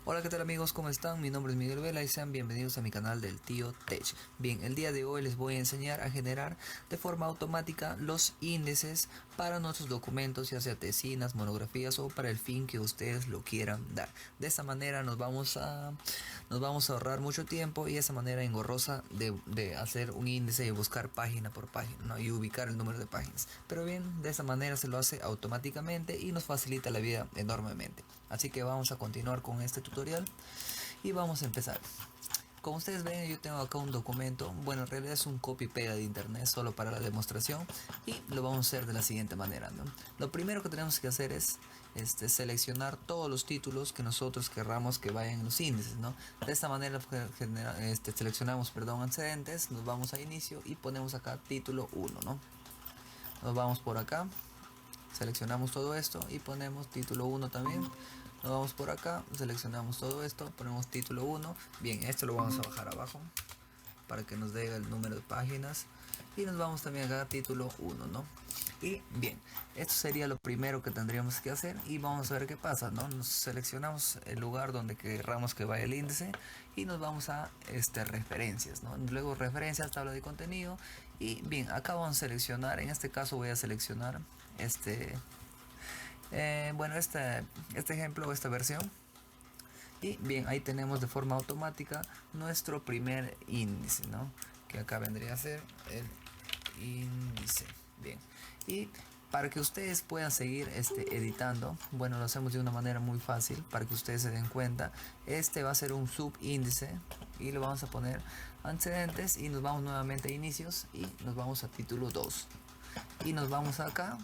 Hola, ¿qué tal amigos? ¿Cómo están? Mi nombre es Miguel Vela y sean bienvenidos a mi canal del Tío Tech. Bien, el día de hoy les voy a enseñar a generar de forma automática los índices para nuestros documentos, ya sea tesinas, monografías o para el fin que ustedes lo quieran dar. De esta manera nos vamos a ahorrar mucho tiempo y esa manera engorrosa de hacer un índice y buscar página por página, ¿no? Y ubicar el número de páginas. Pero bien, de esta manera se lo hace automáticamente y nos facilita la vida enormemente. Así que vamos a continuar con este tutorial y vamos a empezar. Como ustedes ven, yo tengo acá un documento. Bueno, en realidad es un copy pega de internet solo para la demostración y lo vamos a hacer de la siguiente manera, ¿no? Lo primero que tenemos que hacer es seleccionar todos los títulos que nosotros querramos que vayan en los índices, ¿no? De esta manera seleccionamos, antecedentes, nos vamos a inicio y ponemos acá título 1, ¿no? Nos vamos por acá, seleccionamos todo esto y ponemos título 1 también. Nos vamos por acá, seleccionamos todo esto, ponemos título 1. Bien, esto lo vamos a bajar abajo para que nos dé el número de páginas. Y nos vamos también acá a título 1, ¿no? Y bien, esto sería lo primero que tendríamos que hacer y vamos a ver qué pasa, ¿no? Nos seleccionamos el lugar donde querramos que vaya el índice y nos vamos a referencias, ¿no? Luego referencias, tabla de contenido y bien, acá vamos a seleccionar, en este caso voy a seleccionar este este ejemplo o esta versión. Y bien, ahí tenemos de forma automática nuestro primer índice, ¿no? Que acá vendría a ser el índice. Bien, y para que ustedes puedan seguir editando, bueno, lo hacemos de una manera muy fácil para que ustedes se den cuenta. Este va a ser un subíndice y lo vamos a poner antecedentes y nos vamos nuevamente a inicios y nos vamos a título 2 y nos vamos acá.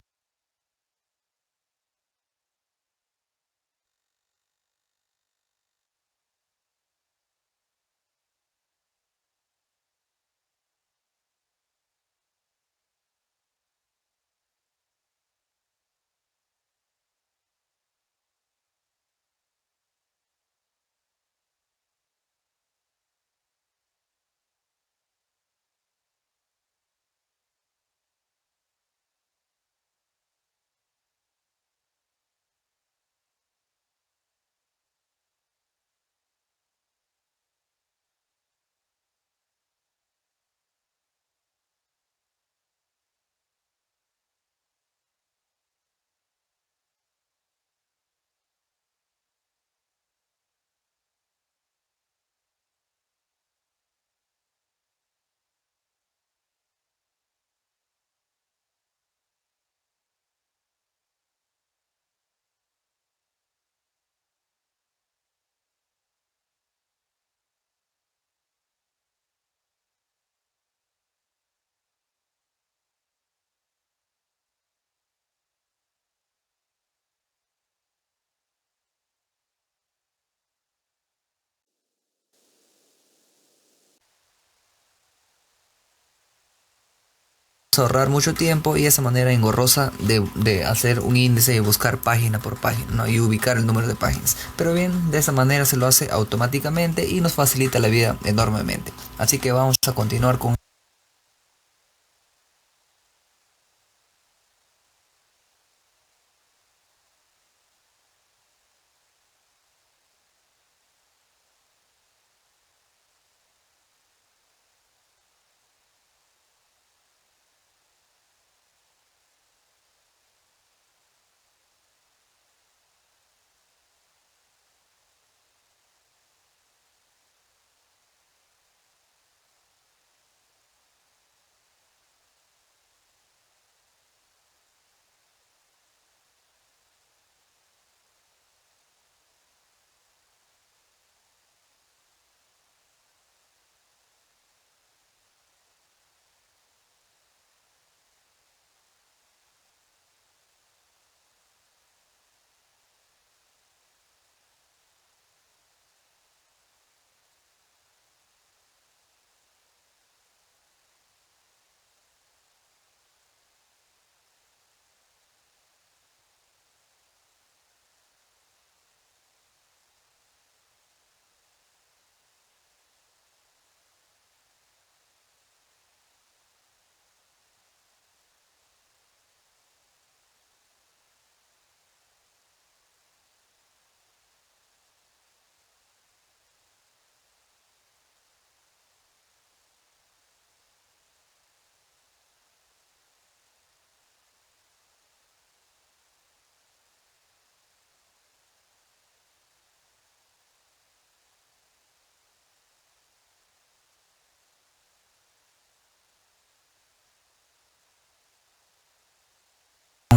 Ahorrar mucho tiempo y esa manera engorrosa de hacer un índice y buscar página por página, ¿no? Y ubicar el número de páginas. Pero bien, de esa manera se lo hace automáticamente y nos facilita la vida enormemente. Así que vamos a continuar con...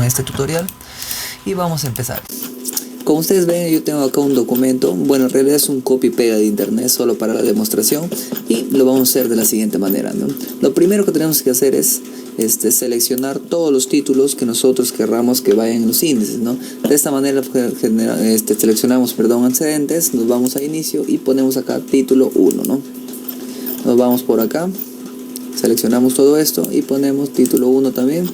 este tutorial y vamos a empezar. Como ustedes ven, yo tengo acá un documento, bueno, en realidad es un copy pega de internet solo para la demostración, y lo vamos a hacer de la siguiente manera, ¿no? Lo primero que tenemos que hacer es seleccionar todos los títulos que nosotros querramos que vayan en los índices, ¿no? De esta manera seleccionamos, antecedentes, nos vamos a inicio y ponemos acá título 1, ¿no? Nos vamos por acá, seleccionamos todo esto y ponemos título 1 también.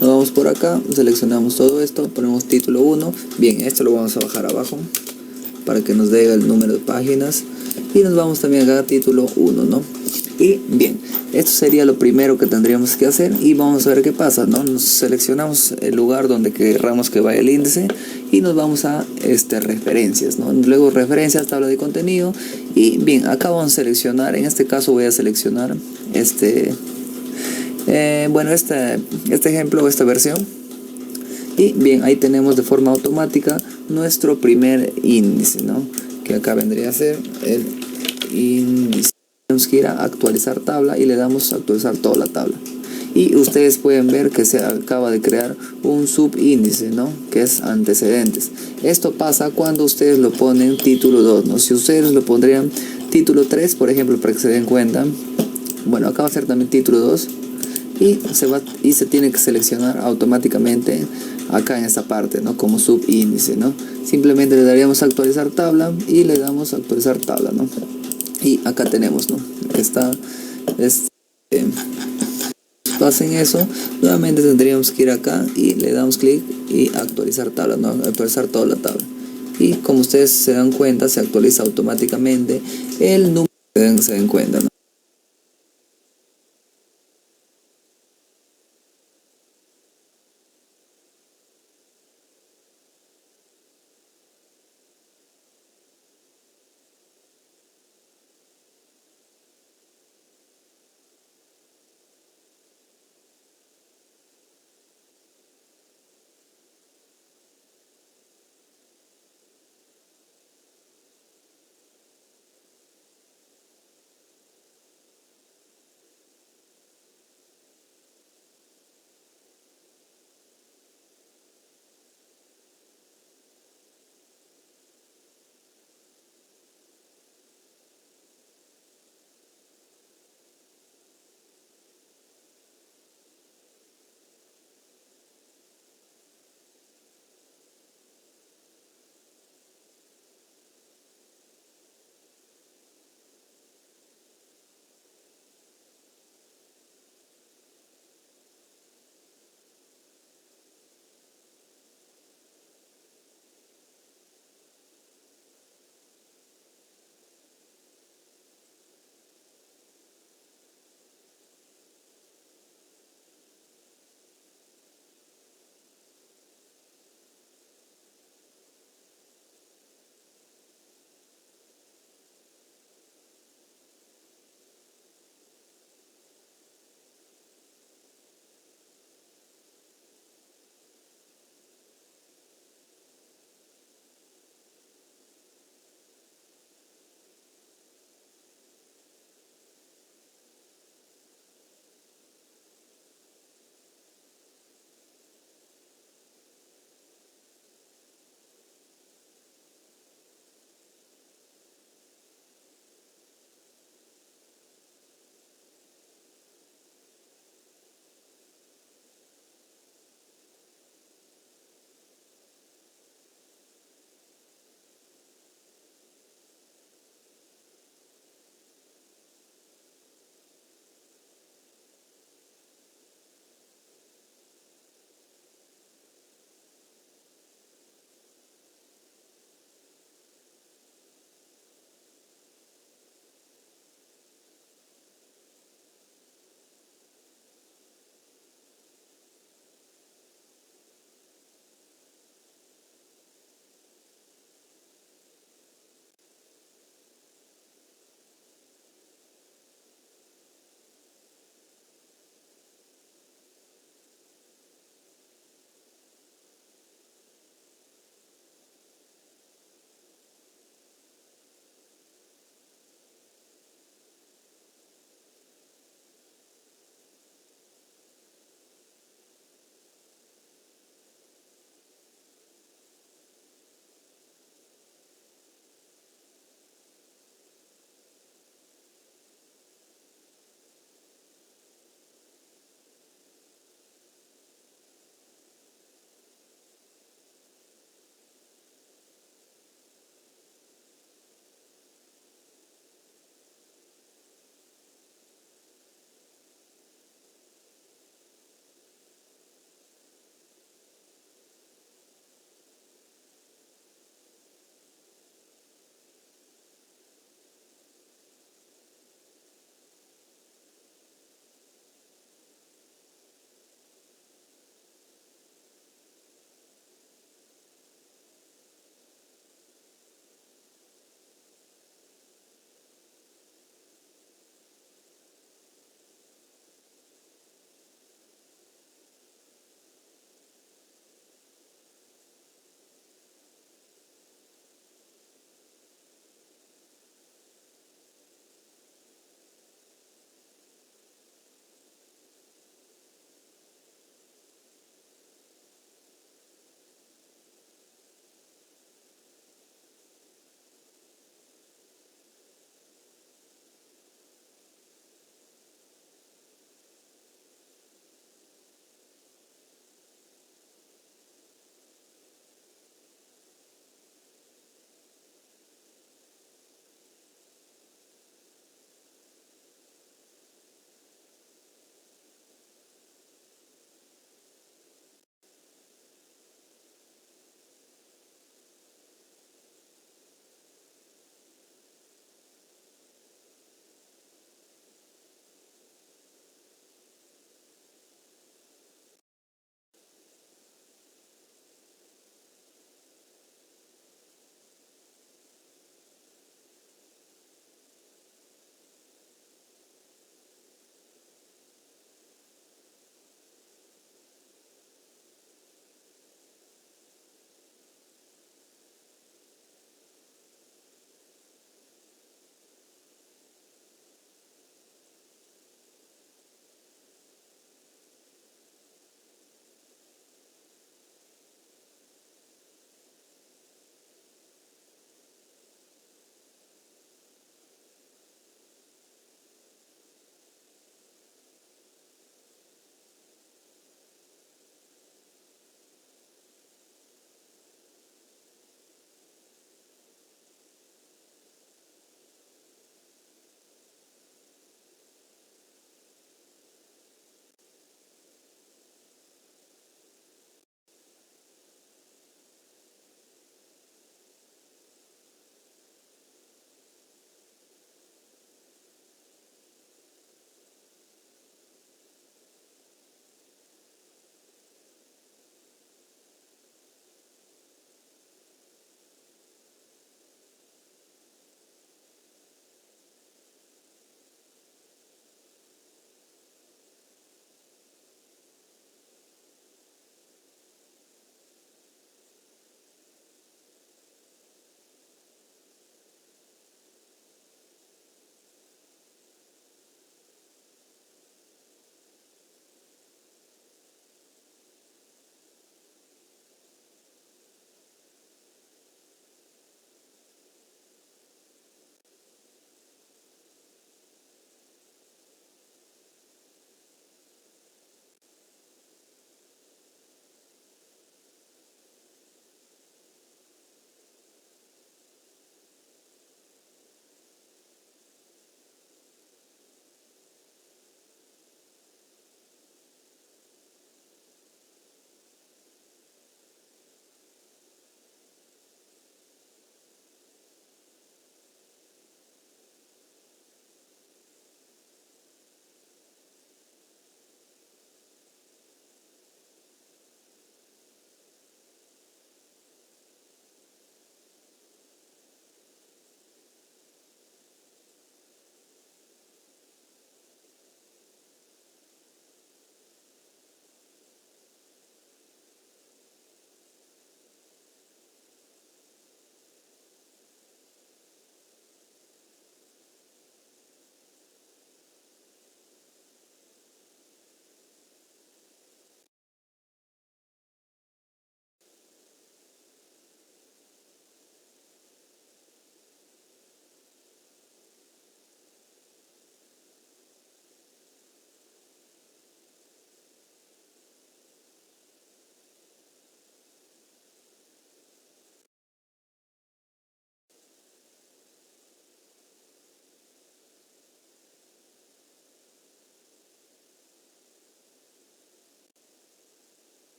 Nos vamos por acá, seleccionamos todo esto, ponemos título 1. Bien, esto lo vamos a bajar abajo para que nos dé el número de páginas. Y nos vamos también acá a título 1, ¿no? Y bien, esto sería lo primero que tendríamos que hacer y vamos a ver qué pasa, ¿no? Nos seleccionamos el lugar donde querramos que vaya el índice y nos vamos a referencias, ¿no? Luego referencias, tabla de contenido y bien, acá vamos a seleccionar, en este caso voy a seleccionar este ejemplo, esta versión. Y bien, ahí tenemos de forma automática nuestro primer índice, ¿no? Que acá vendría a ser el índice. Tenemos que ir a actualizar tabla y le damos a actualizar toda la tabla. Y ustedes pueden ver que se acaba de crear un subíndice, ¿no? Que es antecedentes. Esto pasa cuando ustedes lo ponen título 2, ¿no? Si ustedes lo pondrían título 3, por ejemplo, para que se den cuenta. Bueno, acá va a ser también título 2. Y se tiene que seleccionar automáticamente acá en esta parte, ¿no? Como subíndice, ¿no? Simplemente le daríamos a actualizar tabla y le damos a actualizar tabla, ¿no? Y acá tenemos, ¿no? Hacen eso, nuevamente tendríamos que ir acá y le damos clic y actualizar tabla, ¿no? Actualizar toda la tabla. Y como ustedes se dan cuenta, se actualiza automáticamente el número, se den cuenta, ¿no?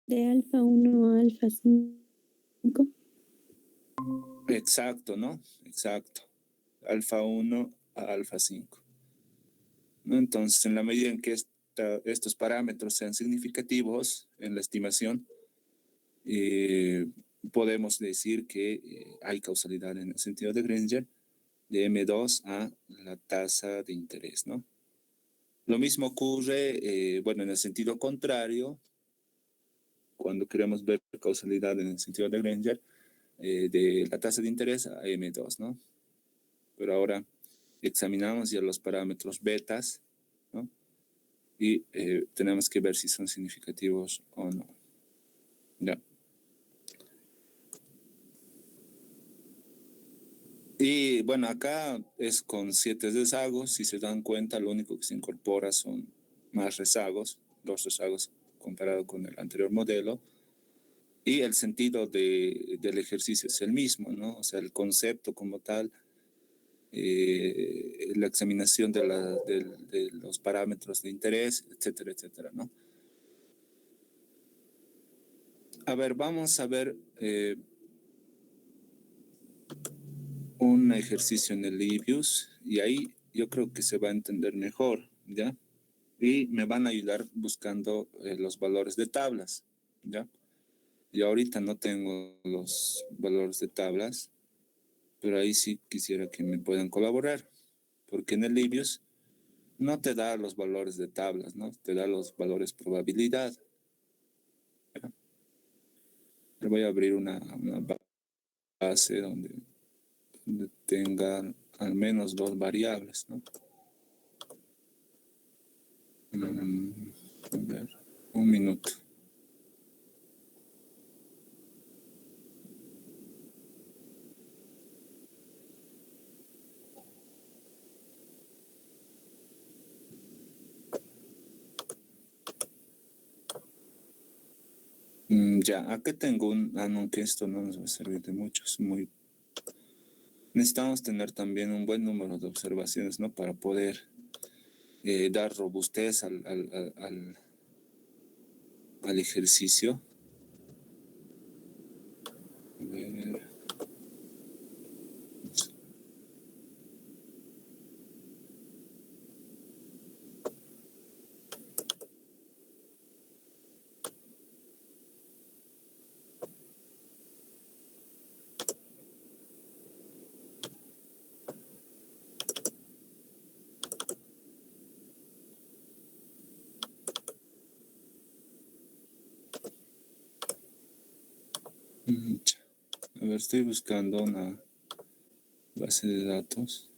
De alfa 1 a alfa 5. Exacto, ¿no? Exacto. Alfa 1 a alfa 5. ¿No? Entonces, en la medida en que estos parámetros sean significativos en la estimación, podemos decir que hay causalidad en el sentido de Granger de M2 a la tasa de interés, ¿no? Lo mismo ocurre, bueno, en el sentido contrario, cuando queremos ver causalidad en el sentido de Granger, de la tasa de interés a M2, ¿no? Pero ahora examinamos ya los parámetros betas, ¿no? Y tenemos que ver si son significativos o no. ¿Ya? Y bueno, acá es con 7 rezagos. Si se dan cuenta, lo único que se incorpora son más rezagos, 2 rezagos comparado con el anterior modelo. Y el sentido del ejercicio es el mismo, ¿no? O sea, el concepto como tal, la examinación de los parámetros de interés, etcétera, etcétera, ¿no? A ver, vamos a ver un ejercicio en el Livius y ahí yo creo que se va a entender mejor, ¿ya? Y me van a ayudar buscando los valores de tablas, ¿ya? Yo ahorita no tengo los valores de tablas, pero ahí sí quisiera que me puedan colaborar, porque en el Livius no te da los valores de tablas, ¿no? Te da los valores probabilidad. ¿Ya? Le voy a abrir una base donde tenga al menos 2 variables, ¿no? A ver, un minuto. Ya, acá tengo no, que esto no nos va a servir de mucho, es muy... Necesitamos tener también un buen número de observaciones, ¿no? Para poder dar robustez al ejercicio. A ver. A ver, estoy buscando una base de datos.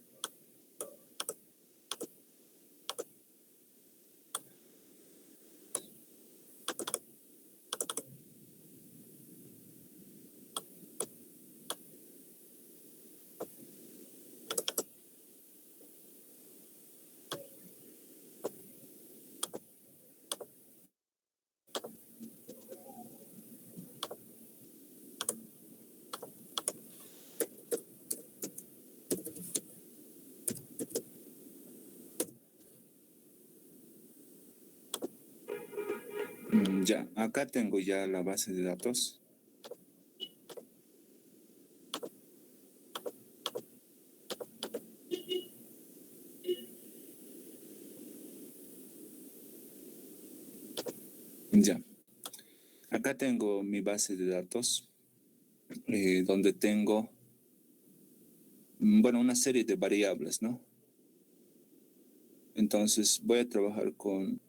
Ya, acá tengo ya la base de datos. Ya, acá tengo mi base de datos, donde tengo, bueno, una serie de variables, ¿no? Entonces voy a trabajar con...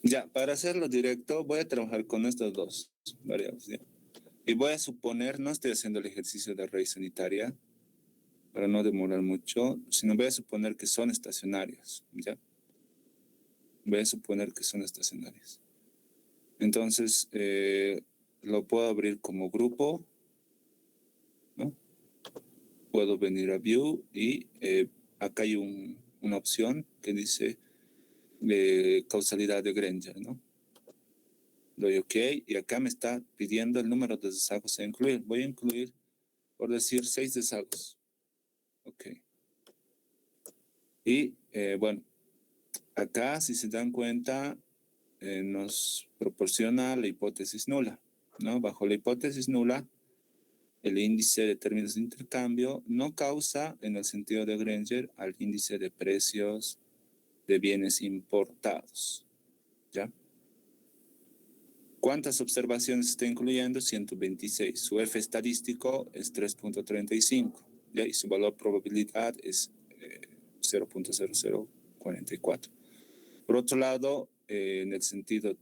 ya, para hacerlo directo, voy a trabajar con estas dos variables, ¿ya? Y voy a suponer, no estoy haciendo el ejercicio de raíz unitaria, para no demorar mucho, sino voy a suponer que son estacionarias, ¿ya? Voy a suponer que son estacionarias. Entonces, lo puedo abrir como grupo, ¿no? Puedo venir a View y acá hay una opción que dice causalidad de Granger, ¿no? Doy OK y acá me está pidiendo el número de desagos a incluir. Voy a incluir, por decir, 6 desagos. OK. Y bueno, acá, si se dan cuenta, nos proporciona la hipótesis nula, ¿no? Bajo la hipótesis nula, el índice de términos de intercambio no causa, en el sentido de Granger, al índice de precios de bienes importados, ¿ya? ¿Cuántas observaciones está incluyendo? 126. Su F estadístico es 3.35, ¿ya? Y su valor probabilidad es 0.0044. Por otro lado, en el sentido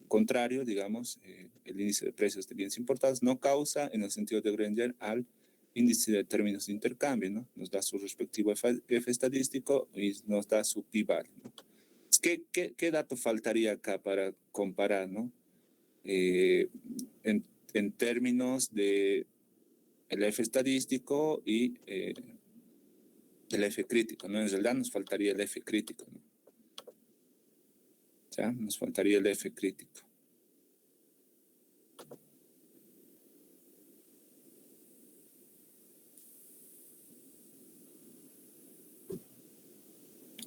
contrario, digamos, el índice de precios de bienes importados no causa, en el sentido de Granger, al índice de términos de intercambio, ¿no? Nos da su respectivo F estadístico y nos da su p-value, ¿no? ¿Qué dato faltaría acá para comparar, ¿no? En términos de el F estadístico y el F crítico, ¿no? En realidad nos faltaría el F crítico, ¿no? ¿Ya? Nos faltaría el F crítico.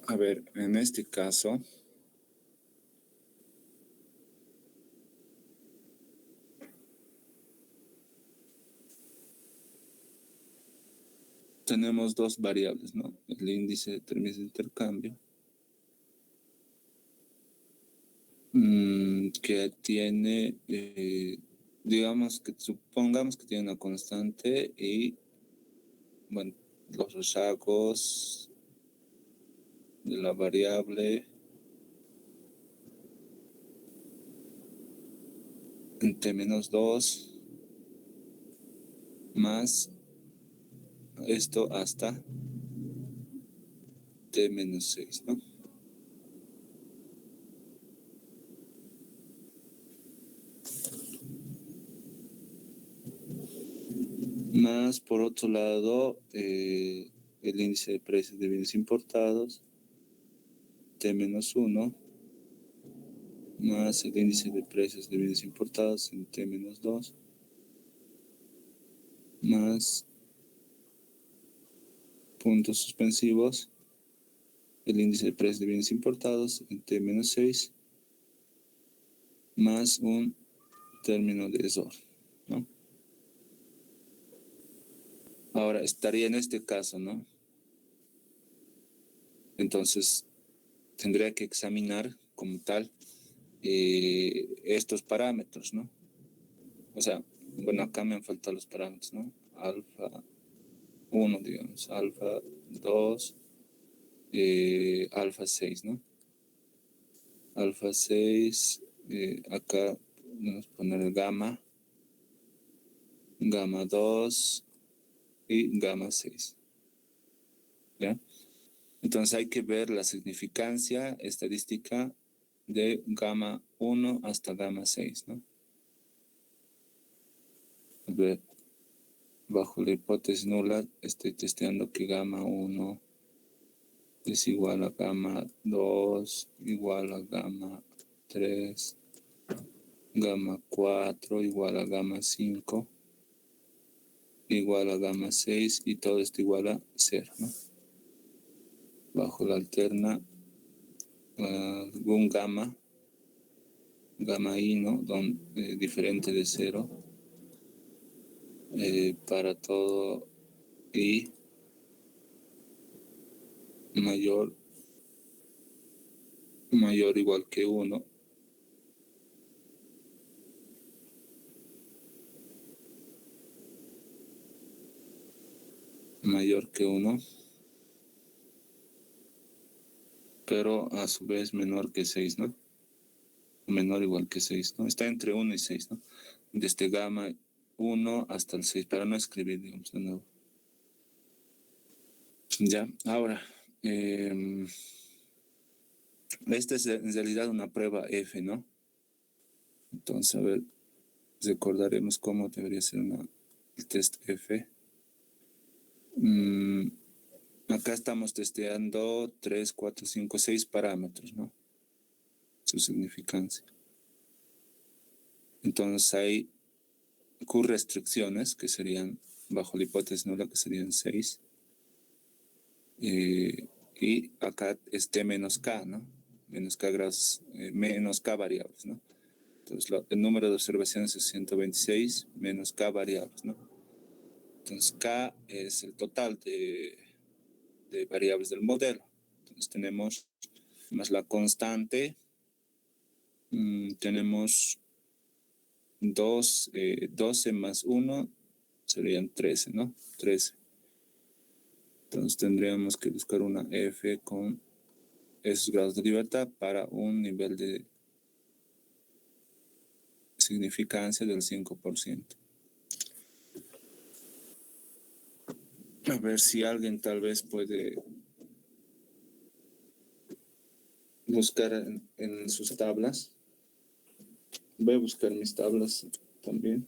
A ver, en este caso, tenemos dos variables, ¿no? El índice de términos de intercambio, que tiene, digamos que supongamos que tiene una constante y, bueno, los rezagos de la variable en T-2 más esto hasta T-6, ¿no? Más, por otro lado, el índice de precios de bienes importados, T-1, más el índice de precios de bienes importados en T-2, más puntos suspensivos, el índice de precios de bienes importados en T-6, más un término de ESOR, ¿no? Ahora, estaría en este caso, ¿no? Entonces, tendría que examinar como tal estos parámetros, ¿no? O sea, bueno, acá me han faltado los parámetros, ¿no? Alfa 1, digamos, alfa 2, alfa 6, ¿no? Alfa 6, acá vamos a poner el gamma 2 y gamma 6, ¿ya? Entonces hay que ver la significancia estadística de gamma 1 hasta gamma 6, ¿no? A ver, bajo la hipótesis nula estoy testeando que gamma 1 es igual a gamma 2, igual a gamma 3, gamma 4, igual a gamma 5, igual a gamma 6 y todo esto igual a 0, ¿no? Bajo la alterna algún gamma I, ¿no? Diferente de 0 para todo I mayor o igual que 1. Mayor que 1, pero a su vez menor que 6, ¿no? Menor o igual que 6, ¿no? Está entre 1 y 6, ¿no? Desde gamma 1 hasta el 6, para no escribir, digamos, de nuevo. Ya, ahora, esta es en realidad una prueba F, ¿no? Entonces, a ver, recordaremos cómo debería ser el test F. Acá estamos testeando 3, 4, 5, 6 parámetros, ¿no? Su significancia. Entonces hay Q-restricciones, que serían, bajo la hipótesis nula, que serían 6. y acá es T menos K, ¿no? Menos K grados, menos K variables, ¿no? Entonces el número de observaciones es 126 menos K variables, ¿no? Entonces K es el total de variables del modelo. Entonces tenemos más la constante, tenemos 12 más 1 serían 13, ¿no? 13. Entonces tendríamos que buscar una F con esos grados de libertad para un nivel de significancia del 5%. A ver si alguien tal vez puede buscar en sus tablas. Voy a buscar mis tablas también.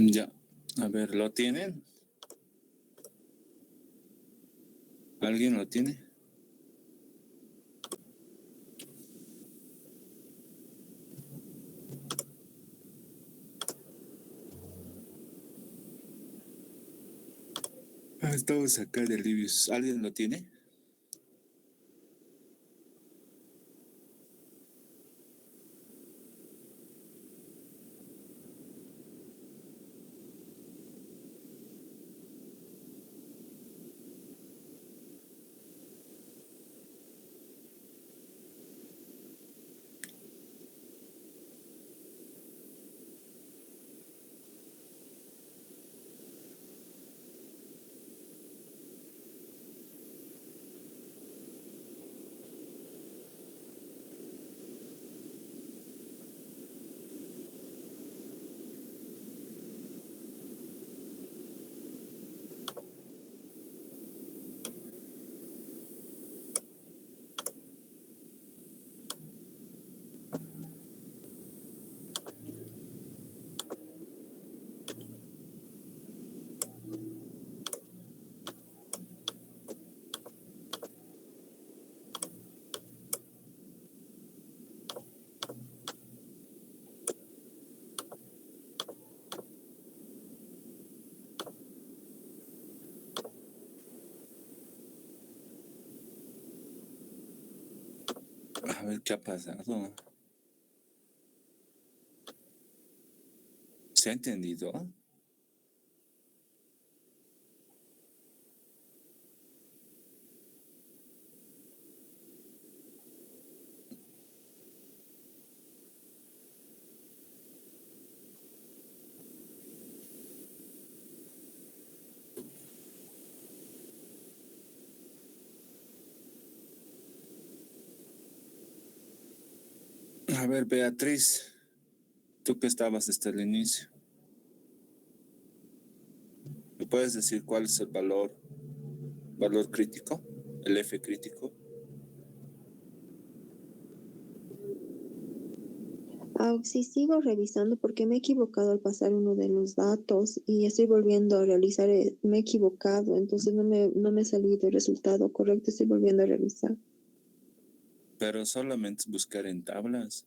Ya, a ver, ¿lo tienen? ¿Alguien lo tiene? Estamos acá de Libius. ¿Alguien lo tiene? A ver qué ha pasado. ¿Se ha entendido? A ver, Beatriz, tú que estabas desde el inicio, ¿me puedes decir cuál es el valor crítico, el F crítico? Sí, sigo revisando porque me he equivocado al pasar uno de los datos y estoy volviendo a realizar, me he equivocado, entonces no me ha salido el resultado correcto, estoy volviendo a revisar. Pero solamente es buscar en tablas.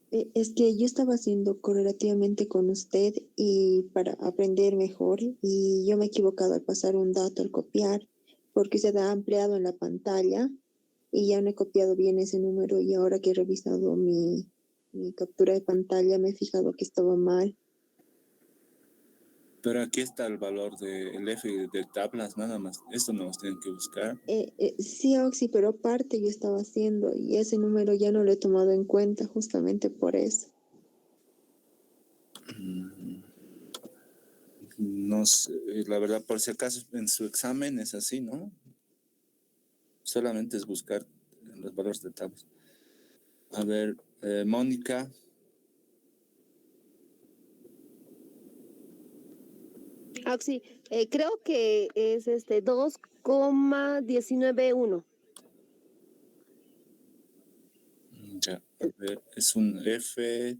Es que yo estaba haciendo correlativamente con usted y para aprender mejor y yo me he equivocado al pasar un dato, al copiar, porque usted ha ampliado en la pantalla y ya no he copiado bien ese número y ahora que he revisado mi captura de pantalla me he fijado que estaba mal. Pero aquí está el valor del F de tablas, nada más. Esto no nos tienen que buscar. Sí, Oxy, pero aparte yo estaba haciendo y ese número ya no lo he tomado en cuenta justamente por eso. No sé, la verdad, por si acaso en su examen es así, ¿no? Solamente es buscar los valores de tablas. A ver, Mónica. Sí, creo que es 2,191. Ya, a ver, es un F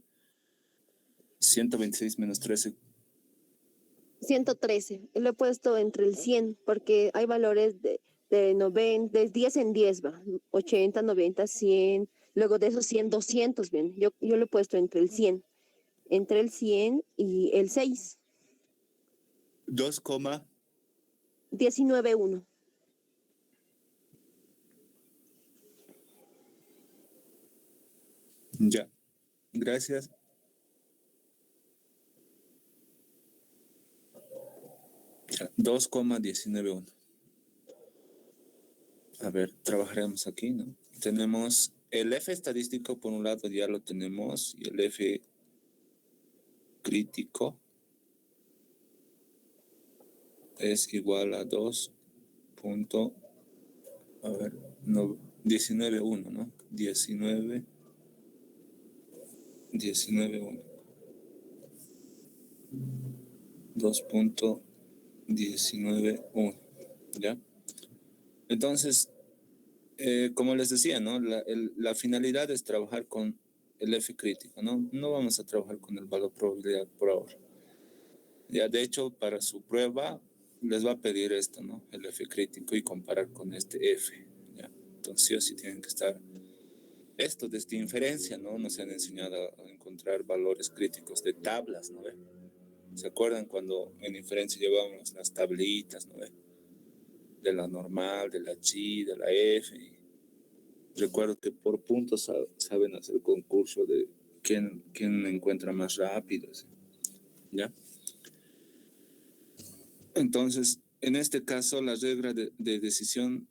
126 menos 13. 113. Lo he puesto entre el 100 porque hay valores de 90, de 10 en 10, va. 80, 90, 100. Luego de esos 100, 200, bien. Yo lo he puesto entre el 100. Entre el 100 y el 6. 19,1. Ya, gracias. Ya, 2,191. A ver, trabajaremos aquí, ¿no? Tenemos el F estadístico, por un lado ya lo tenemos, y el F crítico es igual a 2. A ver, no, 19,1, ¿no? 19,1. 2,191, ¿ya? Entonces, como les decía, ¿no? La finalidad es trabajar con el F crítico, ¿no? No vamos a trabajar con el valor probabilidad por ahora. Ya, de hecho, para su prueba les va a pedir esto, ¿no? El F crítico y comparar con este F, ¿ya? Entonces, sí o sí tienen que estar esto desde inferencia, ¿no? Nos han enseñado a encontrar valores críticos de tablas, ¿no? ¿Se acuerdan cuando en inferencia llevábamos las tablitas, ¿no? De la normal, de la G, de la F. Y recuerdo que por puntos saben hacer concurso de quién encuentra más rápido, ¿sí? ¿Ya? Entonces, en este caso, la regla de decisión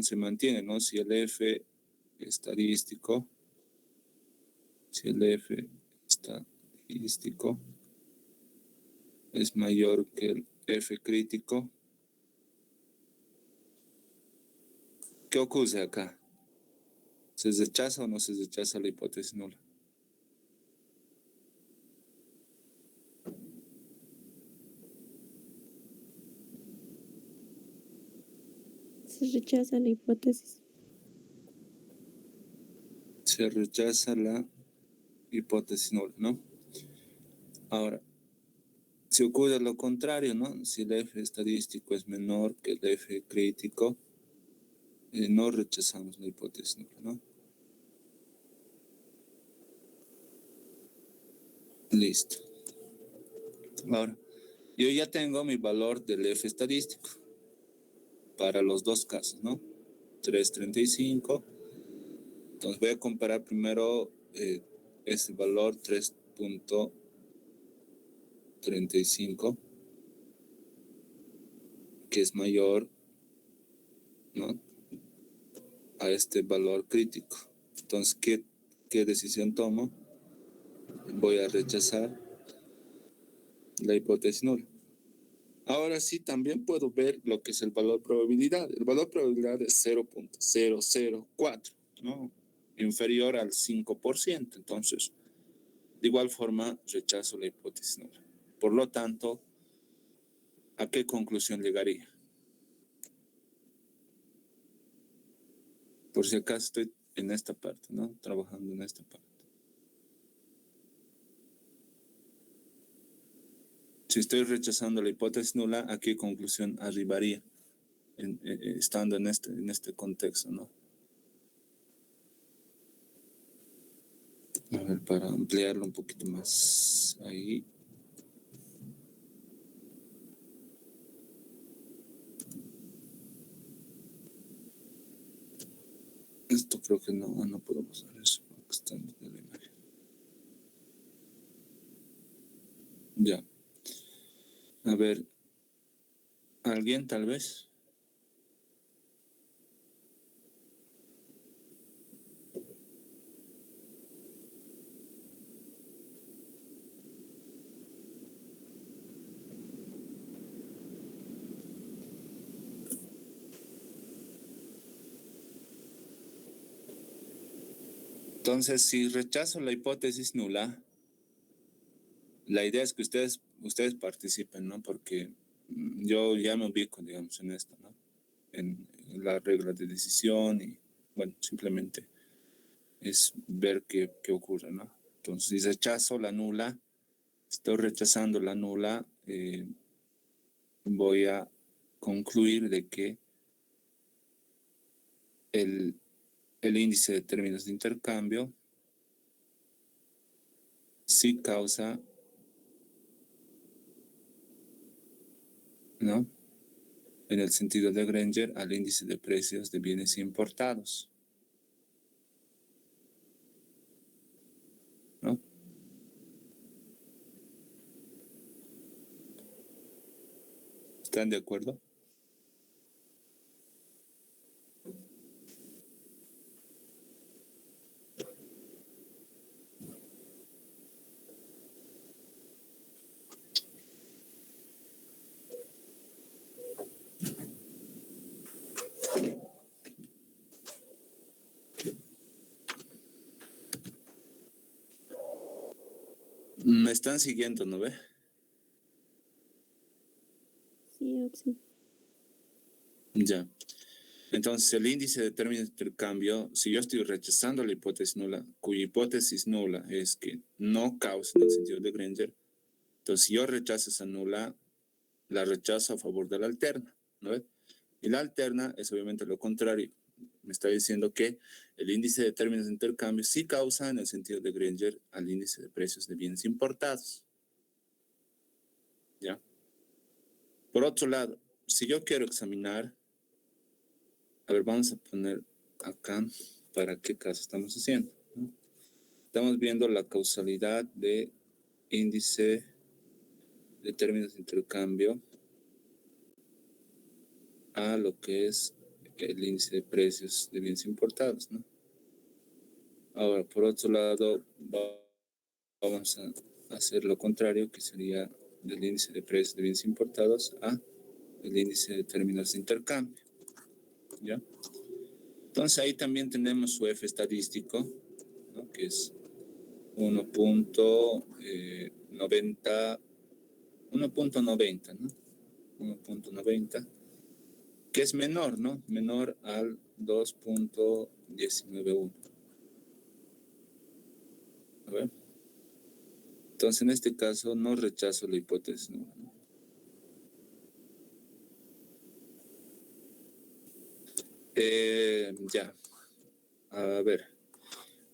se mantiene, ¿no? Si el F estadístico, si el F estadístico es mayor que el F crítico, ¿qué ocurre acá? ¿Se rechaza o no se rechaza la hipótesis nula? Se rechaza la hipótesis. Se rechaza la hipótesis nula, ¿no? Ahora, si ocurre lo contrario, ¿no? Si el F estadístico es menor que el F crítico, no rechazamos la hipótesis nula, ¿no? Listo. Ahora, yo ya tengo mi valor del F estadístico para los dos casos, ¿no? 335 Entonces voy a comparar primero este valor 3.35, que es mayor, ¿no?, a este valor crítico. Entonces, ¿qué decisión tomo? Voy a rechazar la hipótesis nula. Ahora sí, también puedo ver lo que es el valor probabilidad. El valor probabilidad es 0.004, ¿no?, inferior al 5%. Entonces, de igual forma, rechazo la hipótesis nula. Por lo tanto, ¿a qué conclusión llegaría? Por si acaso estoy en esta parte, ¿no?, trabajando en esta parte. Si estoy rechazando la hipótesis nula, ¿a qué conclusión arribaría estando en este contexto, ¿no? A ver, para ampliarlo un poquito más. Ahí. Esto creo que no puedo pasar eso. Está en la imagen. Ya. A ver. ¿Alguien tal vez? Entonces, si rechazo la hipótesis nula, la idea es que ustedes participen, ¿no? Porque yo ya me ubico, digamos, en esto, ¿no? En la regla de decisión y, bueno, simplemente es ver qué ocurre, ¿no? Entonces, si rechazo la nula, estoy rechazando la nula, voy a concluir de que el índice de términos de intercambio sí causa, ¿no?, en el sentido de Granger, al índice de precios de bienes importados, ¿no? ¿Están de acuerdo? Me están siguiendo, ¿no ve? Sí, sí. Ya. Entonces, el índice de términos de intercambio, si yo estoy rechazando la hipótesis nula, cuya hipótesis nula es que no causa en el sentido de Granger, entonces si yo rechazo esa nula, la rechazo a favor de la alterna, ¿no ve? Y la alterna es obviamente lo contrario. Me está diciendo que el índice de términos de intercambio sí causa en el sentido de Granger al índice de precios de bienes importados. ¿Ya? Por otro lado, si yo quiero examinar, a ver, vamos a poner acá para qué caso estamos haciendo, ¿no? Estamos viendo la causalidad de índice de términos de intercambio a lo que es el índice de precios de bienes importados, ¿no? Ahora, por otro lado, vamos a hacer lo contrario, que sería del índice de precios de bienes importados a el índice de términos de intercambio, ¿ya? Entonces ahí también tenemos su F estadístico, ¿no?, que es 1.90, 1.90, ¿no? 1.90, que es menor, ¿no? Menor al 2.191. A ver. Entonces, en este caso, no rechazo la hipótesis nula, ¿no? Ya. A ver.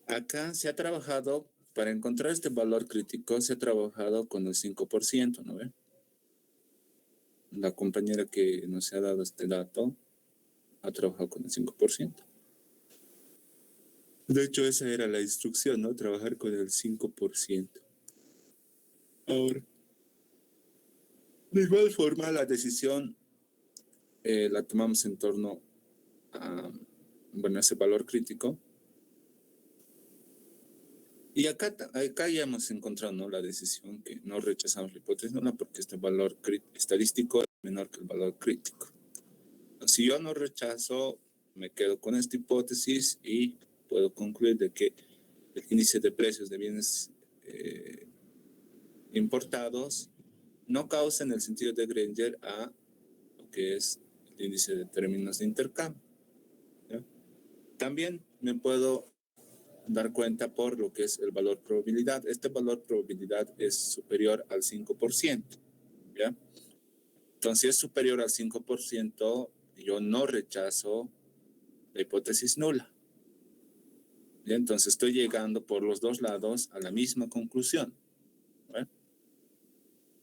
Acá se ha trabajado, para encontrar este valor crítico, se ha trabajado con el 5%, ¿no ve? La compañera que nos ha dado este dato ha trabajado con el 5%. De hecho, esa era la instrucción, ¿no? Trabajar con el 5%. Ahora, de igual forma, la decisión la tomamos en torno a, bueno, ese valor crítico. Y acá ya hemos encontrado, ¿no?, la decisión que no rechazamos la hipótesis nula porque este valor estadístico es menor que el valor crítico. Si yo no rechazo, me quedo con esta hipótesis y puedo concluir de que el índice de precios de bienes importados no causa en el sentido de Granger a lo que es el índice de términos de intercambio, ¿ya? También me puedo dar cuenta por lo que es el valor probabilidad. Este valor probabilidad es superior al 5%, ¿ya? Entonces, si es superior al 5%, yo no rechazo la hipótesis nula. ¿Ya? Entonces, estoy llegando por los dos lados a la misma conclusión, ¿ya?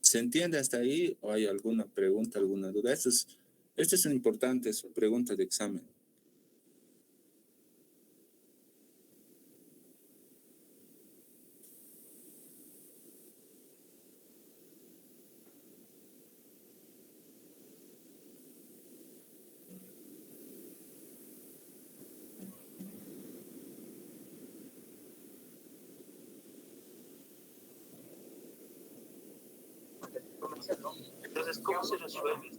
¿Se entiende hasta ahí o hay alguna pregunta, alguna duda? Esta es una importante pregunta de examen. Entonces, ¿cómo se resuelve?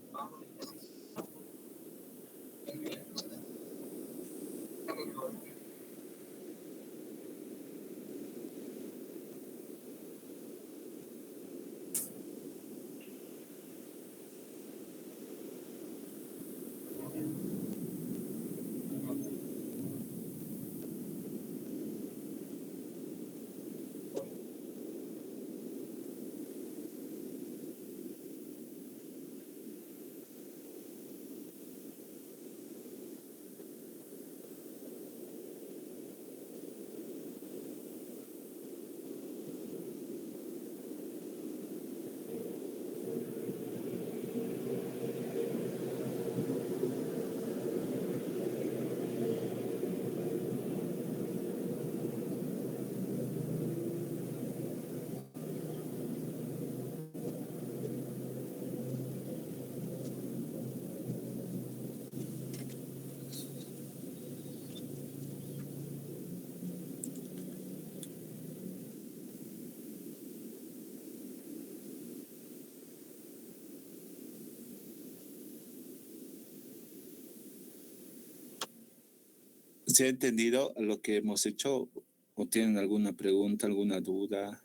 ¿Se ha entendido lo que hemos hecho? ¿O tienen alguna pregunta, alguna duda?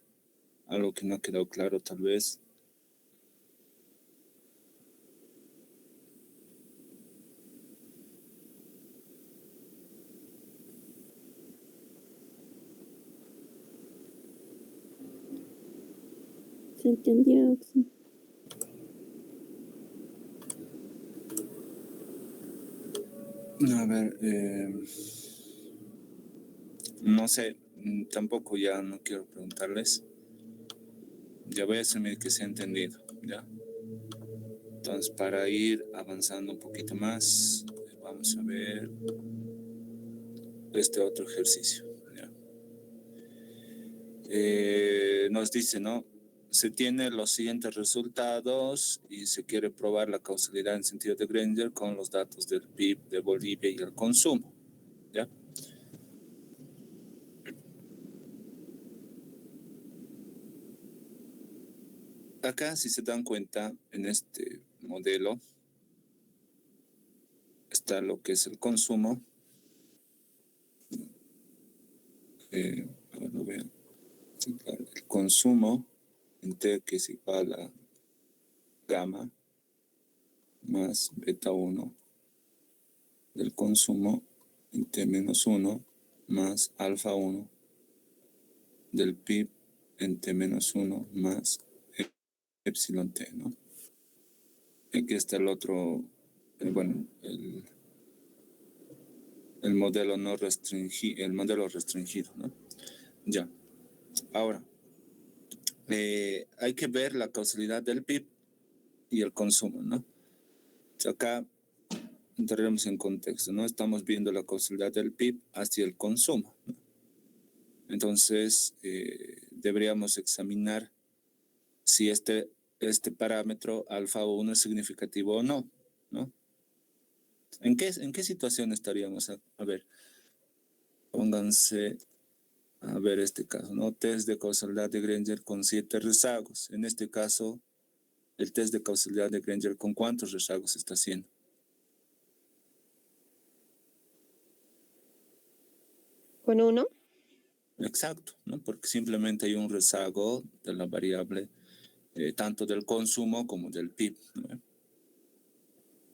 Algo que no ha quedado claro tal vez. ¿Se entendió? Sí. A ver, no sé, tampoco ya no quiero preguntarles. Ya voy a asumir que se ha entendido, ¿ya? Entonces, para ir avanzando un poquito más, vamos a ver este otro ejercicio, ¿ya? Nos dice, ¿no? Se tienen los siguientes resultados y se quiere probar la causalidad en sentido de Granger con los datos del PIB de Bolivia y el consumo, ¿ya? Acá, si se dan cuenta, en este modelo está lo que es el consumo. A ver, lo vean. Sí, claro, el consumo en T, que es igual a gamma más beta 1 del consumo en T menos 1 más alfa 1 del PIB en T menos 1 más epsilon T, ¿no? Aquí está el otro, bueno, el modelo no restringido, el modelo restringido, ¿no? Ya. Ahora, hay que ver la causalidad del PIB y el consumo, ¿no? O sea, acá entraremos en contexto, ¿no? Estamos viendo la causalidad del PIB hacia el consumo, ¿no? Entonces, deberíamos examinar si este parámetro alfa 1 es significativo o no, ¿no? ¿En qué situación estaríamos? A ver, pónganse a ver este caso, ¿no? Test de causalidad de Granger con 7 rezagos. En este caso, el test de causalidad de Granger, ¿con cuántos rezagos está haciendo? Con uno. Exacto, ¿no? Porque simplemente hay un rezago de la variable tanto del consumo como del PIB, ¿no?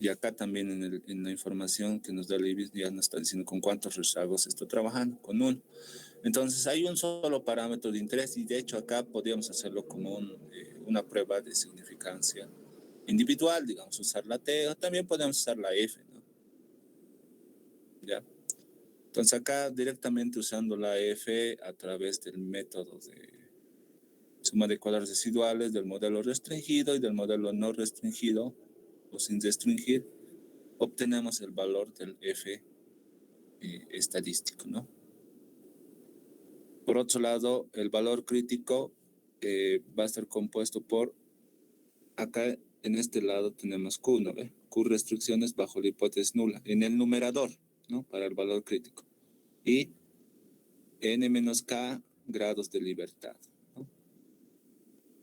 Y acá también en la información que nos da el IBIS ya nos está diciendo con cuántos rezagos está trabajando, con uno. Entonces hay un solo parámetro de interés y de hecho acá podríamos hacerlo como una prueba de significancia individual, digamos, usar la T o también podemos usar la F, ¿no? ¿Ya? Entonces acá directamente usando la F a través del método de suma de cuadros residuales, del modelo restringido y del modelo no restringido o sin restringir, obtenemos el valor del F estadístico, ¿no? Por otro lado, el valor crítico va a estar compuesto por, acá en este lado tenemos Q, ¿no? Q restricciones bajo la hipótesis nula, en el numerador, ¿no? Para el valor crítico. Y N menos K grados de libertad, ¿no?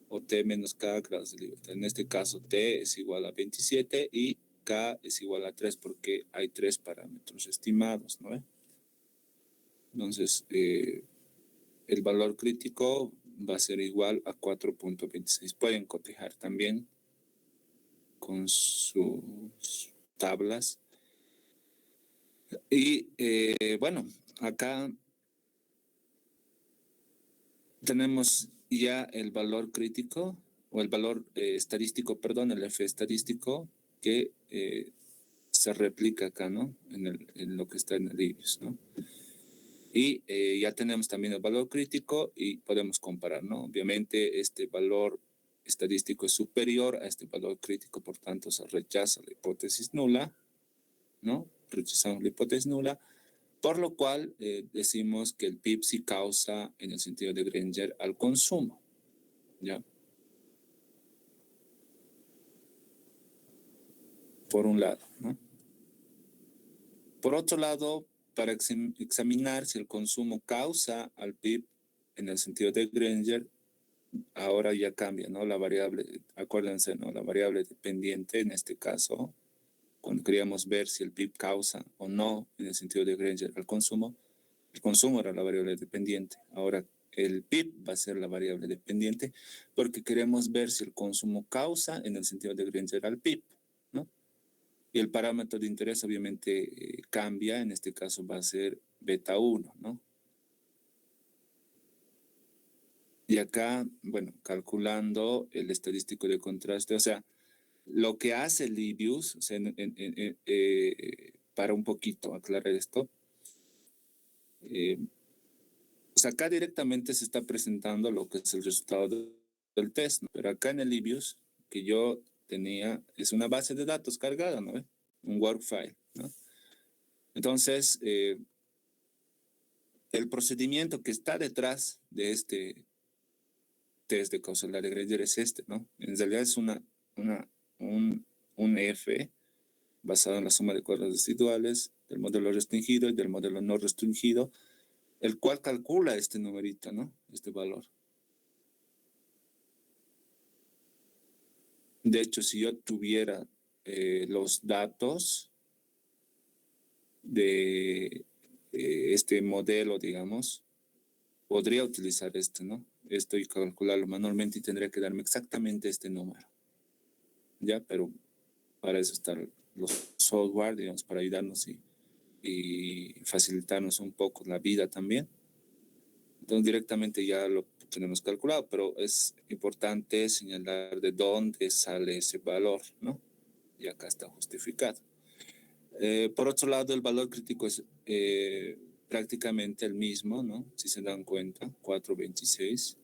O T menos K grados de libertad. En este caso, T es igual a 27 y K es igual a 3 porque hay 3 parámetros estimados, ¿no? Entonces, el valor crítico va a ser igual a 4.26. Pueden cotejar también con sus tablas. Y bueno, acá tenemos ya el valor crítico o el valor estadístico, perdón, el F estadístico que se replica acá, ¿no? En lo que está en el IBIS, ¿no? Y ya tenemos también el valor crítico y podemos comparar, ¿no? Obviamente este valor estadístico es superior a este valor crítico, por tanto se rechaza la hipótesis nula, ¿no? Rechazamos la hipótesis nula, por lo cual decimos que el PIB sí causa, en el sentido de Granger, al consumo, ¿ya? Por un lado, ¿no? Por otro lado, para examinar si el consumo causa al PIB en el sentido de Granger, ahora ya cambia, ¿no? La variable, acuérdense, ¿no? La variable dependiente, en este caso, cuando queríamos ver si el PIB causa o no, en el sentido de Granger, al consumo, el consumo era la variable dependiente. Ahora el PIB va a ser la variable dependiente porque queremos ver si el consumo causa, en el sentido de Granger, al PIB, ¿no? Y el parámetro de interés obviamente cambia, en este caso va a ser beta 1, ¿no? Y acá, bueno, calculando el estadístico de contraste, o sea, lo que hace Libius, o sea, para un poquito aclarar esto, pues acá directamente se está presentando lo que es el resultado del test, ¿no? Pero acá en el Libius, que yo tenía, es una base de datos cargada, ¿no? Un Word file, ¿no? Entonces, el procedimiento que está detrás de este test de causalidad de Granger es este, ¿no? En realidad es un F basado en la suma de cuadros residuales del modelo restringido y del modelo no restringido, el cual calcula este numerito, ¿no? Este valor. De hecho, si yo tuviera los datos de este modelo, digamos, podría utilizar este, ¿no? Esto y calcularlo manualmente y tendría que darme exactamente este número. ¿Ya? Pero para eso están los software, digamos, para ayudarnos y facilitarnos un poco la vida también. Entonces directamente ya lo tenemos calculado, pero es importante señalar de dónde sale ese valor, ¿no? Y acá está justificado. Por otro lado, el valor crítico es prácticamente el mismo, ¿no? Si se dan cuenta, 426,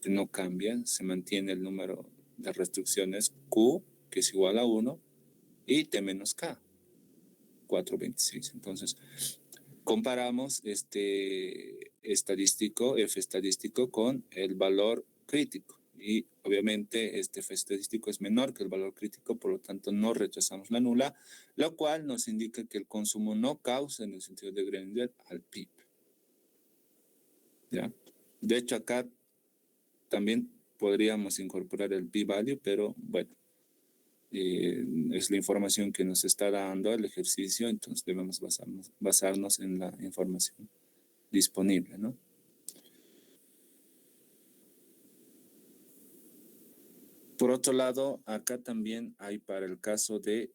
que no cambia, se mantiene el número de restricciones Q, que es igual a 1, y T menos K, 4.26. Entonces, comparamos este estadístico, F estadístico, con el valor crítico. Y obviamente este F estadístico es menor que el valor crítico, por lo tanto no rechazamos la nula, lo cual nos indica que el consumo no causa en el sentido de Granger al PIB. ¿Ya? De hecho, acá también podríamos incorporar el p-value, pero bueno, es la información que nos está dando el ejercicio, entonces debemos basarnos en la información disponible, ¿no? Por otro lado, acá también hay para el caso de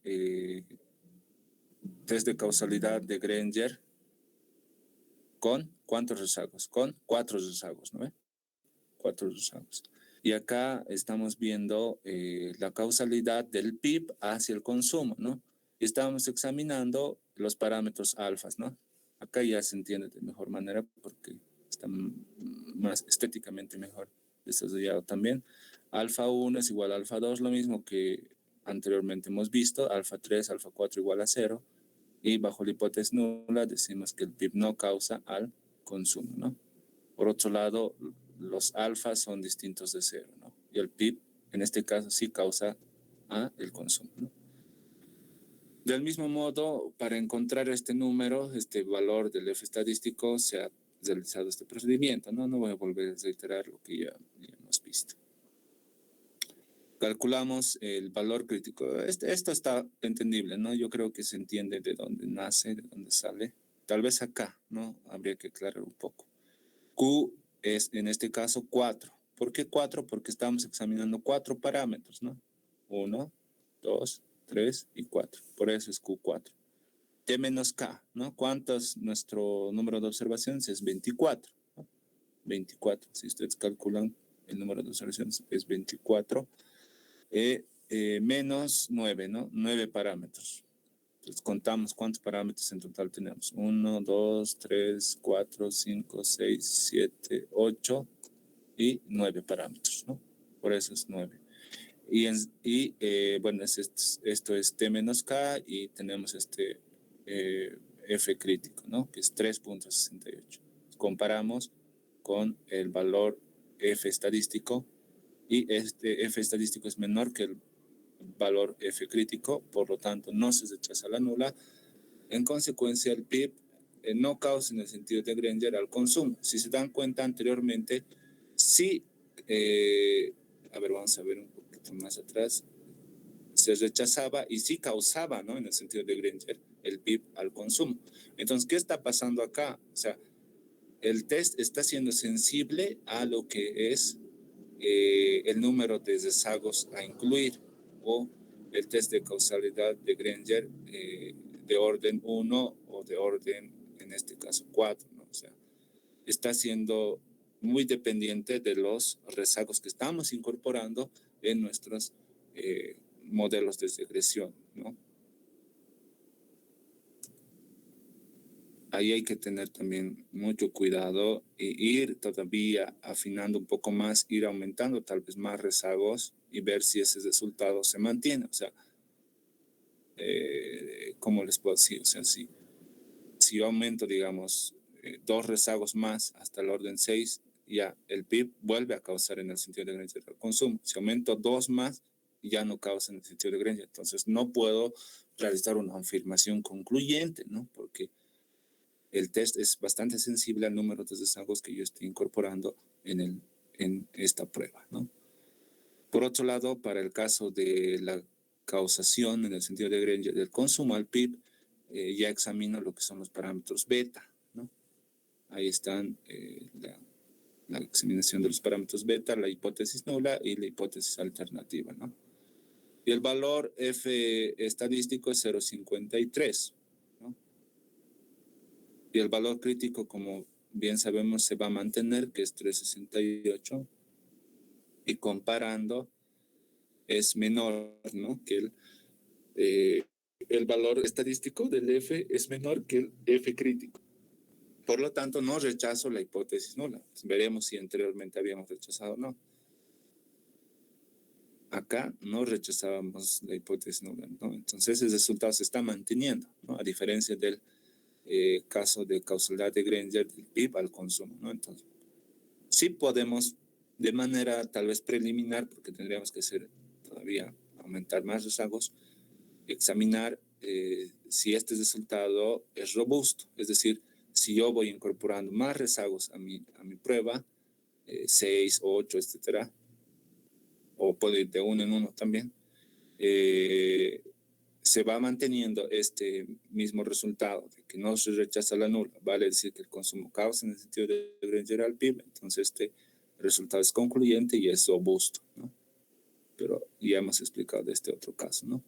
test de causalidad de Granger con ¿cuántos rezagos? Con 4 rezagos, ¿no? 4 rezagos. Y acá estamos viendo la causalidad del PIB hacia el consumo, ¿no? Y estamos examinando los parámetros alfas, ¿no? Acá ya se entiende de mejor manera porque está más estéticamente mejor desarrollado también. Alfa 1 es igual a alfa 2, lo mismo que anteriormente hemos visto. Alfa 3, alfa 4 igual a 0. Y bajo la hipótesis nula decimos que el PIB no causa al consumo, ¿no? Por otro lado, los alfas son distintos de 0, ¿no? Y el PIB, en este caso, sí causa el consumo, ¿no? Del mismo modo, para encontrar este número, este valor del F estadístico, se ha realizado este procedimiento, ¿no? No voy a volver a reiterar lo que ya hemos visto. Calculamos el valor crítico. Esto está entendible, ¿no? Yo creo que se entiende de dónde nace, de dónde sale. Tal vez acá, ¿no? Habría que aclarar un poco. Q es, en este caso, 4. ¿Por qué 4? Porque estamos examinando 4 parámetros, ¿no? 1, 2, 3 y 4. Por eso es Q4. T menos K, ¿no? ¿Cuántos? Nuestro número de observaciones es 24, ¿no? 24. Si ustedes calculan el número de observaciones es 24. Menos 9, ¿no? 9 parámetros. Entonces contamos cuántos parámetros en total tenemos. 1, 2, 3, 4, 5, 6, 7, 8 y 9 parámetros, ¿no? Por eso es 9. Bueno, esto es T menos K y tenemos este F crítico, ¿no? Que es 3.68. Comparamos con el valor F estadístico y este F estadístico es menor que el valor F crítico, por lo tanto no se rechaza la nula. En consecuencia, el PIB no causa en el sentido de Granger al consumo. Si se dan cuenta anteriormente, sí, a ver, vamos a ver un poquito más atrás, se rechazaba y sí causaba, ¿no? En el sentido de Granger, el PIB al consumo. Entonces, ¿qué está pasando acá? O sea, el test está siendo sensible a lo que es el número de rezagos a incluir, o el test de causalidad de Granger de orden 1 o de orden, en este caso, 4, ¿no? O sea, está siendo muy dependiente de los rezagos que estamos incorporando en nuestros modelos de regresión, ¿no? Ahí hay que tener también mucho cuidado e ir todavía afinando un poco más, ir aumentando tal vez más rezagos y ver si ese resultado se mantiene. O sea, ¿cómo les puedo decir? O sea, si yo aumento, digamos, 2 rezagos más hasta el orden 6, ya el PIB vuelve a causar en el sentido de Granger el consumo. Si aumento 2 más, ya no causa en el sentido de Granger. Entonces, no puedo realizar una afirmación concluyente, ¿no? Porque el test es bastante sensible al número de rezagos que yo estoy incorporando en esta prueba, ¿no? Por otro lado, para el caso de la causación en el sentido de Granger del consumo al PIB, ya examino lo que son los parámetros beta, ¿no? Ahí están la examinación de los parámetros beta, la hipótesis nula y la hipótesis alternativa, ¿no? Y el valor F estadístico es 0.53, ¿no? Y el valor crítico, como bien sabemos, se va a mantener, que es 3.68. Y comparando, es menor, ¿no? Que el valor estadístico del F es menor que el F crítico. Por lo tanto, no rechazo la hipótesis nula. Veremos si anteriormente habíamos rechazado o no. acá no rechazábamos la hipótesis nula, ¿no? Entonces ese resultado se está manteniendo, ¿no? A diferencia del caso de causalidad de Granger del PIB al consumo, ¿no? Entonces, sí podemos de manera tal vez preliminar, porque tendríamos que hacer todavía aumentar más rezagos, examinar si este resultado es robusto, es decir, si yo voy incorporando más rezagos a mi prueba, 6, 8, etcétera, o puede ir de uno en uno también, se va manteniendo este mismo resultado de que no se rechaza la nula, vale decir que el consumo causa en el sentido de Granger al PIB, entonces este resultado es concluyente y es robusto, ¿no? Pero ya hemos explicado de este otro caso, ¿no?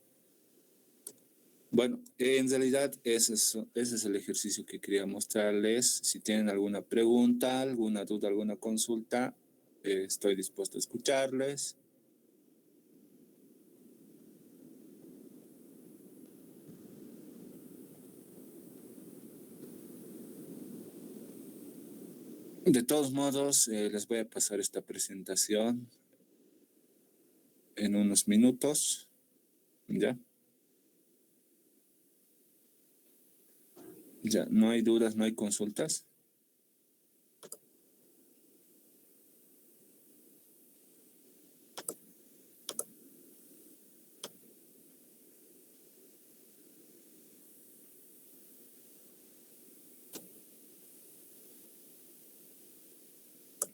Bueno, en realidad ese es el ejercicio que quería mostrarles. Si tienen alguna pregunta, alguna duda, alguna consulta, estoy dispuesto a escucharles. De todos modos, les voy a pasar esta presentación en unos minutos, ¿ya? Ya, no hay dudas, no hay consultas.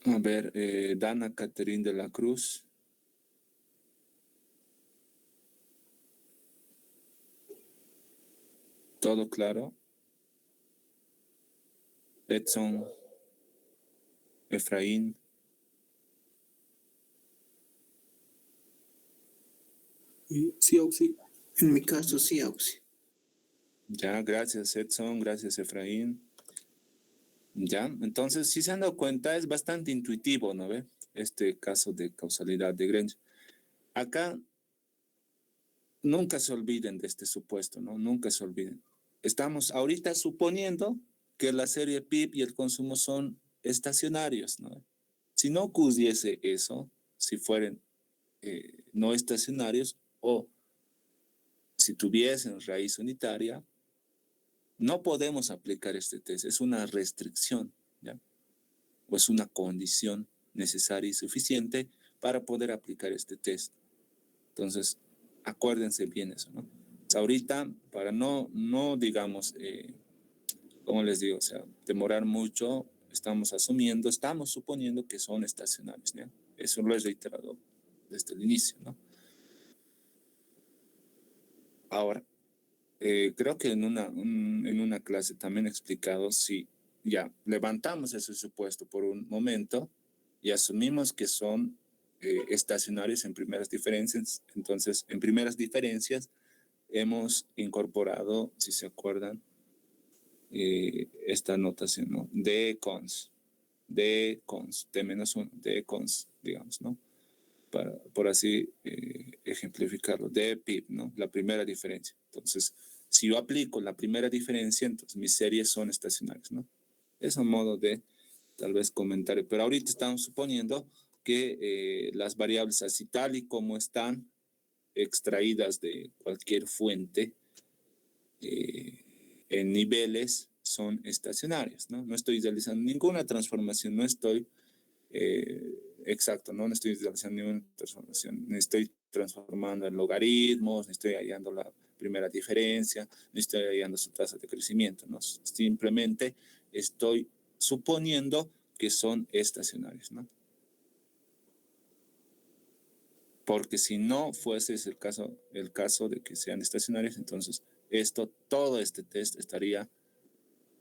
A ver, Dana Caterín de la Cruz. ¿Todo claro? Edson, Efraín. Sí, Auxi. En mi caso, sí, Auxi. Ya, gracias Edson, gracias Efraín. Ya, entonces si se han dado cuenta es bastante intuitivo, ¿no ve? Este caso de causalidad de Granger. Acá nunca se olviden de este supuesto, ¿no? Nunca se olviden. Estamos ahorita suponiendo que la serie PIB y el consumo son estacionarios, ¿no? Si no ocurriese eso, si fueran no estacionarios o si tuviesen raíz unitaria, no podemos aplicar este test. Es una restricción, ¿ya? O es una condición necesaria y suficiente para poder aplicar este test. Entonces, acuérdense bien eso, ¿no? O sea, ahorita, para no digamos, ¿cómo les digo? O sea, demorar mucho, estamos suponiendo que son estacionarios, ¿no? Eso lo he reiterado desde el inicio, ¿no? Ahora, creo que en una clase también he explicado, si ya levantamos ese supuesto por un momento y asumimos que son estacionarios en primeras diferencias, entonces en primeras diferencias hemos incorporado, si se acuerdan, esta notación, ¿no? D cons, T menos 1, D cons, digamos, ¿no? Por así ejemplificarlo, de PIB, ¿no? La primera diferencia. Entonces, si yo aplico la primera diferencia, entonces mis series son estacionarias, ¿no? Es un modo de, tal vez, comentario. Pero ahorita estamos suponiendo que las variables así tal y como están extraídas de cualquier fuente en niveles son estacionarias, ¿no? No estoy realizando ninguna transformación, no estoy exacto, ¿no? No estoy realizando ninguna transformación, ni estoy transformando en logaritmos, ni estoy hallando la primera diferencia, ni estoy hallando su tasa de crecimiento, ¿no? Simplemente estoy suponiendo que son estacionarios, ¿no? Porque si no fuese ese el caso de que sean estacionarios, entonces todo este test estaría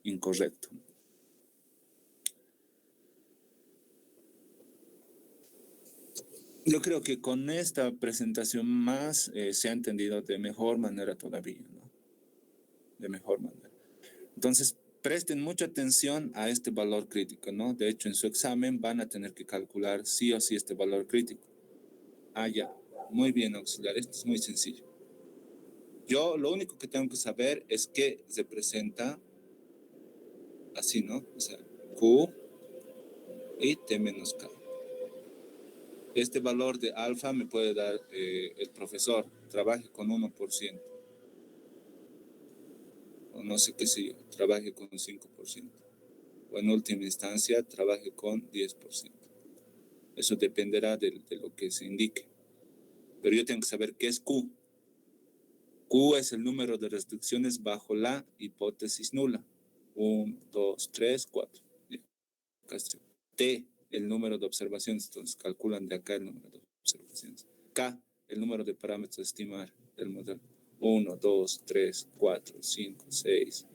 incorrecto. Yo creo que con esta presentación más se ha entendido de mejor manera todavía, ¿no? De mejor manera. Entonces, presten mucha atención a este valor crítico, ¿no? De hecho, en su examen van a tener que calcular sí o sí este valor crítico. Ah, ya. Muy bien, auxiliar. Esto es muy sencillo. Yo lo único que tengo que saber es que se presenta así, ¿no? O sea, Q y T menos K. Este valor de alfa me puede dar el profesor, trabaje con 1%, o no sé qué sé yo, trabaje con 5%, o en última instancia, trabaje con 10%. Eso dependerá de lo que se indique. Pero yo tengo que saber qué es Q. Q es el número de restricciones bajo la hipótesis nula. 1, 2, 3, 4. T, el número de observaciones. Entonces calculan de acá el número de observaciones. K, el número de parámetros a estimar del modelo. 1, 2, 3, 4, 5, 6,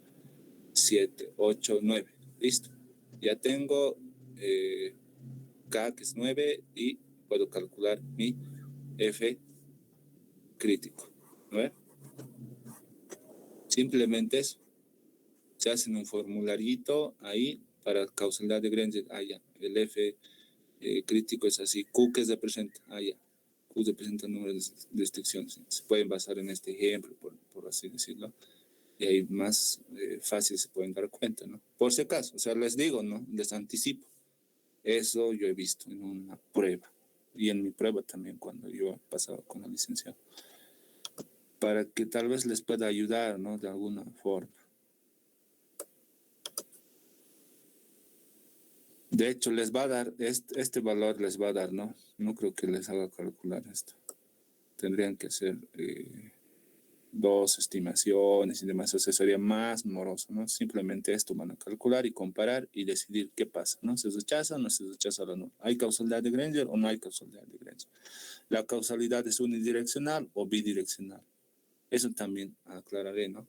7, 8, 9. Listo. Ya tengo K, que es 9, y puedo calcular mi F crítico. ¿No es? Simplemente eso. Se hacen un formularito ahí para causalidad de Granger. Ah, ya. El F crítico es así. Q que representa. Ah, ya. Q representa el número de restricciones. Se pueden basar en este ejemplo, por así decirlo. Y ahí más fácil se pueden dar cuenta, ¿no? Por si acaso, o sea, les digo, ¿no? Les anticipo. Eso yo he visto en una prueba. Y en mi prueba también cuando yo he pasado con la licenciada. Para que tal vez les pueda ayudar, ¿no? De alguna forma. De hecho, les va a dar, este valor les va a dar, ¿no? No creo que les haga calcular esto. Tendrían que hacer 2 estimaciones y demás. O sea, sería más moroso, ¿no? Simplemente esto van a calcular y comparar y decidir qué pasa, ¿no? ¿Se rechaza o no se rechaza la norma? ¿Hay causalidad de Granger o no hay causalidad de Granger? ¿La causalidad es unidireccional o bidireccional? Eso también aclararé, ¿no?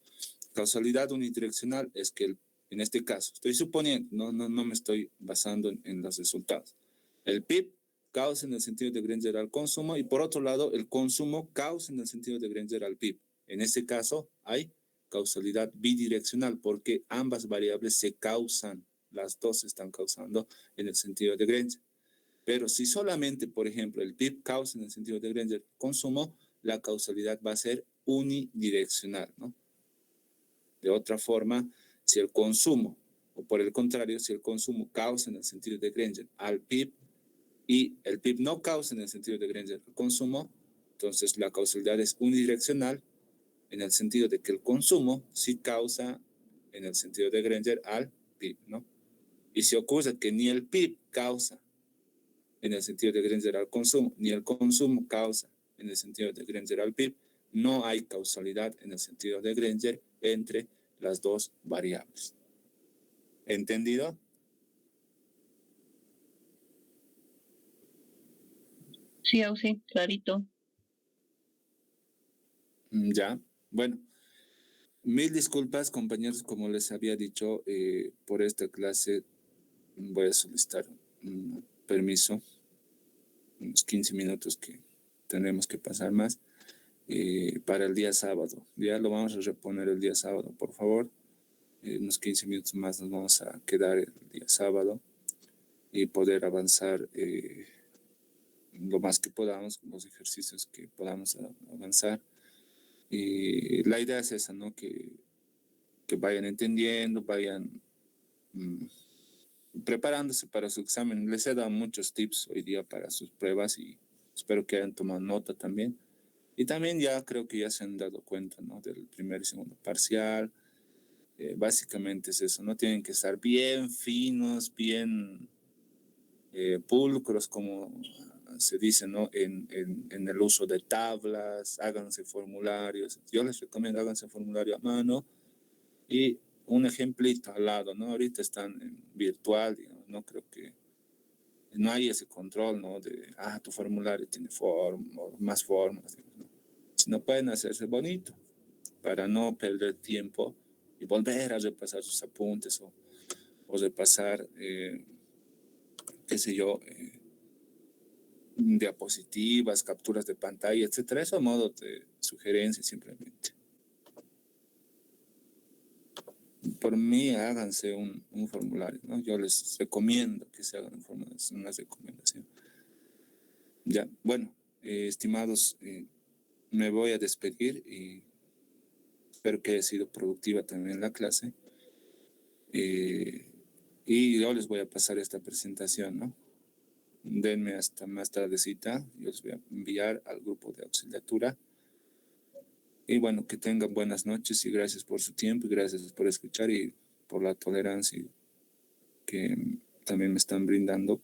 Causalidad unidireccional es que, en este caso, estoy suponiendo, no me estoy basando en los resultados. El PIB causa en el sentido de Granger al consumo y por otro lado, el consumo causa en el sentido de Granger al PIB. En este caso, hay causalidad bidireccional porque ambas variables se causan, las dos están causando en el sentido de Granger. Pero si solamente, por ejemplo, el PIB causa en el sentido de Granger consumo, la causalidad va a ser unidireccional, ¿no? De otra forma, si el consumo, o por el contrario, si el consumo causa en el sentido de Granger al PIB y el PIB no causa en el sentido de Granger al consumo, entonces la causalidad es unidireccional en el sentido de que el consumo sí causa en el sentido de Granger al PIB, ¿no? Y si ocurre que ni el PIB causa en el sentido de Granger al consumo, ni el consumo causa en el sentido de Granger al PIB, no hay causalidad en el sentido de Granger entre las dos variables. ¿Entendido? Sí, sí, clarito. Ya, bueno. Mil disculpas, compañeros, como les había dicho, por esta clase voy a solicitar un permiso, unos 15 minutos que tendremos que pasar más, para el día sábado. Ya lo vamos a reponer el día sábado, por favor. Unos 15 minutos más nos vamos a quedar el día sábado y poder avanzar lo más que podamos, los ejercicios que podamos avanzar. Y la idea es esa, ¿no? Que vayan entendiendo, vayan preparándose para su examen. Les he dado muchos tips hoy día para sus pruebas y espero que hayan tomado nota también. Y también ya creo que ya se han dado cuenta, ¿no? Del primer y segundo parcial. Básicamente es eso, ¿no? Tienen que estar bien finos, bien pulcros, como se dice, ¿no? En el uso de tablas, háganse formularios. Yo les recomiendo háganse formulario a mano y un ejemplito al lado, ¿no? Ahorita están en virtual, digamos, no creo que no hay ese control, ¿no? De, tu formulario tiene más formas, digamos, ¿no? Si no pueden hacerse bonito para no perder tiempo y volver a repasar sus apuntes o repasar, qué sé yo, diapositivas, capturas de pantalla, etcétera. Eso a modo de sugerencia simplemente. Por mí, háganse un formulario, ¿no? Yo les recomiendo que se hagan un formulario, es una recomendación. Ya, bueno, estimados, me voy a despedir y espero que haya sido productiva también la clase. Y yo les voy a pasar esta presentación, ¿no? denme hasta más tardecita. Yo los voy a enviar al grupo de auxiliatura. Y bueno, que tengan buenas noches y gracias por su tiempo y gracias por escuchar y por la tolerancia que también me están brindando